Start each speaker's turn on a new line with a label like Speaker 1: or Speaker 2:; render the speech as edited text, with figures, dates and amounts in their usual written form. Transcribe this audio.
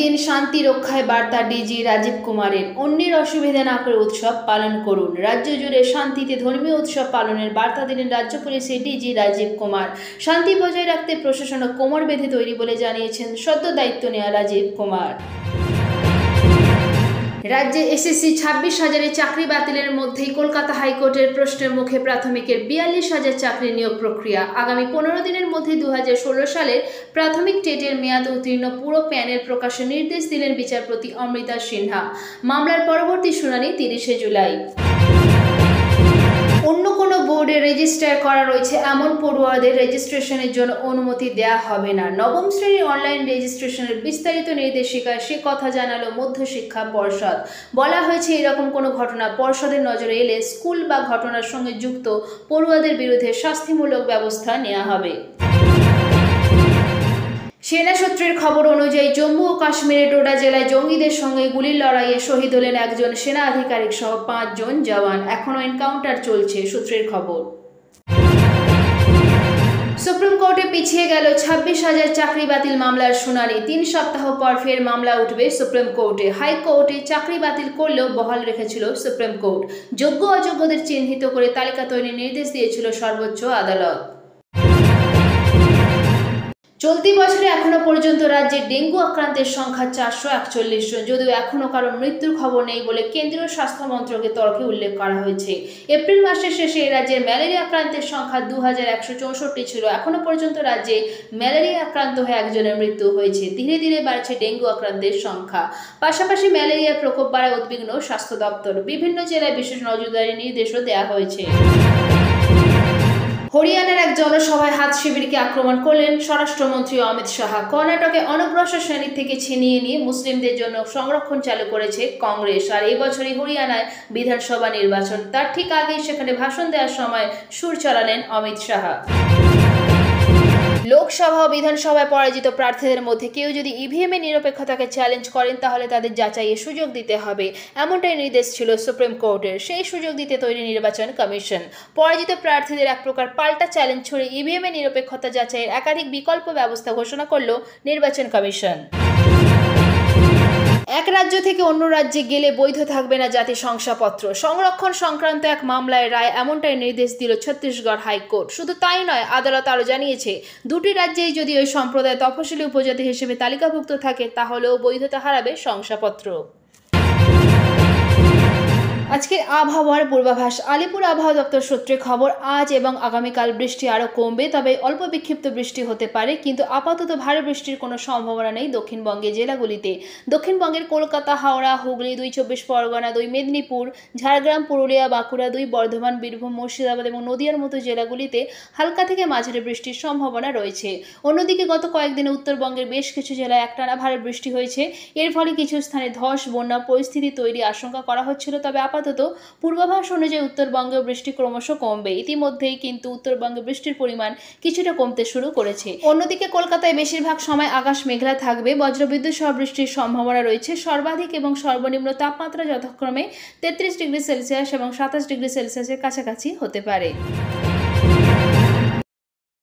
Speaker 1: দিন শান্তি রক্ষায় বার্তা ডিজি রাজীব কুমারের। অন্যের অসুবিধা না করে উৎসব পালন করুন। রাজ্য জুড়ে শান্তিতে ধর্মীয় উৎসব পালনের বার্তা দিলেন রাজ্য পুলিশের ডিজি রাজীব কুমার। শান্তি বজায় রাখতে প্রশাসন কোমর বেঁধে তৈরি বলে জানিয়েছেন সদ্য দায়িত্ব নেওয়া রাজীব কুমার। রাজ্যে এসএসসি 26,000 চাকরি বাতিলের মধ্যেই কলকাতা হাইকোর্টের প্রশ্নের মুখে প্রাথমিকের 42,000 চাকরি নিয়োগ প্রক্রিয়া। আগামী 15 দিনের মধ্যে 2016 সালের প্রাথমিক টেটের মেয়াদ উত্তীর্ণ পুরো প্যানেল প্রকাশের নির্দেশ দিলেন বিচারপতি অমৃতা সিনহা। মামলার পরবর্তী শুনানি 30 জুলাই। অন্য কোনো বোর্ডে রেজিস্টার করা রয়েছে এমন পড়ুয়াদের রেজিস্ট্রেশনের জন্য অনুমতি দেওয়া হবে না। নবম শ্রেণীর অনলাইন রেজিস্ট্রেশনের বিস্তারিত নির্দেশিকায় সে কথা জানালো মধ্যশিক্ষা পর্ষদ। বলা হয়েছে, এরকম কোনো ঘটনা পর্ষদের নজরে এলে স্কুল বা ঘটনার সঙ্গে যুক্ত পড়ুয়াদের বিরুদ্ধে শাস্তিমূলক ব্যবস্থা নেওয়া হবে। সেনা সূত্রের খবর অনুযায়ী জম্মু ও কাশ্মীরের ডোডা জেলায় জঙ্গিদের সঙ্গে গুলির লড়াইয়ে শহীদ হলেন একজন সেনা আধিকারিক সহ 5 জন জওয়ান। এখনও এনকাউন্টার চলছে, সূত্রের খবর। সুপ্রিম কোর্টে পিছিয়ে গেল 26,000 চাকরি বাতিল মামলার শুনানি। 3 সপ্তাহ পর ফের মামলা উঠবে সুপ্রিম কোর্টে। হাইকোর্টে চাকরি বাতিল করলেও বহাল রেখেছিল সুপ্রিম কোর্ট। যোগ্য অযোগ্যদের চিহ্নিত করে তালিকা তৈরির নির্দেশ দিয়েছিল সর্বোচ্চ আদালত। চলতি বছরে এখনো পর্যন্ত রাজ্যে ডেঙ্গু আক্রান্তের সংখ্যা 441 জন। যদিও এখনো কারো মৃত্যুর খবর নেই বলে কেন্দ্রীয় স্বাস্থ্য মন্ত্রকের তরফে উল্লেখ করা হয়েছে। এপ্রিল মাসের শেষে রাজ্যের ম্যালেরিয়া আক্রান্তের সংখ্যা 2164 ছিল। এখনো পর্যন্ত রাজ্যে ম্যালেরিয়া আক্রান্ত হয়ে একজনের মৃত্যু হয়েছে। ধীরে ধীরে বাড়ছে ডেঙ্গু আক্রান্তের সংখ্যা। পাশাপাশি ম্যালেরিয়ার প্রকোপ বাড়ায় উদ্বিগ্ন স্বাস্থ্য দপ্তর। বিভিন্ন জেলায় বিশেষ নজরদারির নির্দেশও দেওয়া হয়েছে। হরিয়ানার এক জনসভায় হাত শিবিরকে আক্রমণ করলেন স্বরাষ্ট্রমন্ত্রী অমিত শাহ। কর্ণাটকে অনগ্রসর শ্রেণী থেকে ছিনিয়ে নিয়ে মুসলিমদের জন্য সংরক্ষণ চালু করেছে কংগ্রেস। আর এই বছরই হরিয়ানায় বিধানসভা নির্বাচন। তার ঠিক আগেই সেখানে ভাষণ দেওয়ার সময় সুর চড়ালেন অমিত শাহ। লোকসভা ও বিধানসভায় পরাজিত প্রার্থীদের মধ্যে কেউ যদি ইভিএম এর নিরপেক্ষতাকে চ্যালেঞ্জ করেন তাহলে তাদের যাচাইয়ের সুযোগ দিতে হবে, এমনটাই নির্দেশ ছিল সুপ্রিম কোর্টের। সেই সুযোগ দিতে তৈরি নির্বাচন কমিশন। পরাজিত প্রার্থীদের এক প্রকার পাল্টা চ্যালেঞ্জ ছড়ে ইভিএম এর নিরপেক্ষতা যাচাইয়ের একাধিক বিকল্প ব্যবস্থা ঘোষণা করল নির্বাচন কমিশন। এক রাজ্য থেকে অন্য রাজ্যে গেলে বৈধ থাকবে না জাতি শংসাপত্র। সংরক্ষণ সংক্রান্ত এক মামলায় রায় এমনটাই নির্দেশ দিল ছত্তিশগড় হাইকোর্ট। শুধু তাই নয়, আদালত আরও জানিয়েছে, দুটি রাজ্যেই যদি ওই সম্প্রদায় তফসিলি উপজাতি হিসেবে তালিকাভুক্ত থাকে তাহলেও বৈধতা হারাবে শংসাপত্র। আজকের আবহাওয়ার পূর্বাভাস। আলিপুর আবহাওয়া দপ্তর সূত্রে খবর, আজ এবং আগামীকাল বৃষ্টি আরও কমবে, তবে অল্প বিক্ষিপ্ত বৃষ্টি হতে পারে, কিন্তু আপাতত ভারী বৃষ্টির কোনো সম্ভাবনা নেই দক্ষিণবঙ্গের জেলাগুলিতে। দক্ষিণবঙ্গের কলকাতা, হাওড়া, হুগলি, 2 চব্বিশ পরগনা, 2 মেদিনীপুর, ঝাড়গ্রাম, পুরুলিয়া, বাঁকুড়া, 2 বর্ধমান, বীরভূম, মুর্শিদাবাদ এবং নদিয়ার মতো জেলাগুলিতে হালকা থেকে মাঝারি বৃষ্টির সম্ভাবনা রয়েছে। অন্যদিকে গত কয়েকদিনে উত্তরবঙ্গের বেশ কিছু জেলায় একটানা ভারী বৃষ্টি হয়েছে। এর ফলে কিছু স্থানে ধস, বন্যা পরিস্থিতি তৈরি আশঙ্কা করা হচ্ছিল, তবে আপাতত পূর্বাভাস অনুযায়ী উত্তরবঙ্গে বৃষ্টি ক্রমশ কমবে। ইতিমধ্যেই কিন্তু উত্তরবঙ্গে বৃষ্টির পরিমাণ কিছুটা কমতে শুরু করেছে। অন্যদিকে কলকাতায় বেশিরভাগ সময় আকাশ মেঘলা থাকবে। বজ্রবিদ্যুৎ সহ বৃষ্টির সম্ভাবনা রয়েছে। সর্বাধিক এবং সর্বনিম্ন তাপমাত্রা যথাক্রমে 33 ডিগ্রি সেলসিয়াস এবং 27 ডিগ্রি সেলসিয়াসের কাছাকাছি হতে পারে।